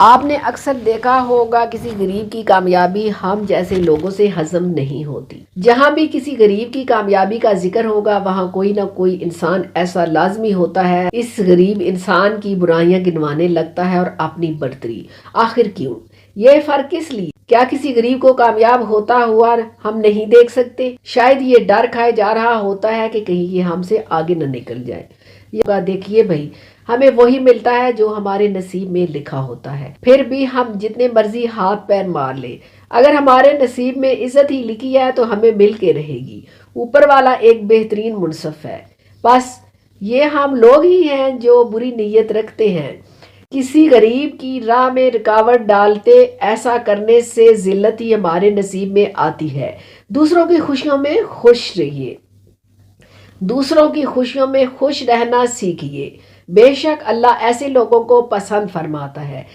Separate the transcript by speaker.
Speaker 1: आपने अक्सर देखा होगा किसी गरीब की कामयाबी हम जैसे लोगों से हजम नहीं होती। जहां भी किसी गरीब की कामयाबी का जिक्र होगा वहां कोई ना कोई इंसान ऐसा लाजमी होता है इस गरीब इंसान की बुराइयां गिनवाने लगता है और अपनी बढ़तरी। आखिर क्यों? ये फर्क किस लिए? क्या किसी गरीब को कामयाब होता हुआ हम नहीं देख सकते? शायद ये डर खाए जा रहा होता है कि कहीं ये हमसे आगे न निकल जाए। ये देखिए भाई, हमें वही मिलता है जो हमारे नसीब में लिखा होता है। फिर भी हम जितने मर्जी हाथ पैर मार ले, अगर हमारे नसीब में इज्जत ही लिखी है तो हमें मिल के रहेगी। ऊपर वाला एक बेहतरीन मुनसफ है। बस ये हम लोग ही हैं जो बुरी नीयत रखते हैं, किसी गरीब की राह में रुकावट डालते। ऐसा करने से जिल्लत ही हमारे नसीब में आती है। दूसरों की खुशियों में खुश रहिए, दूसरों की खुशियों में खुश रहना सीखिए। बेशक अल्लाह ऐसे लोगों को पसंद फरमाता है।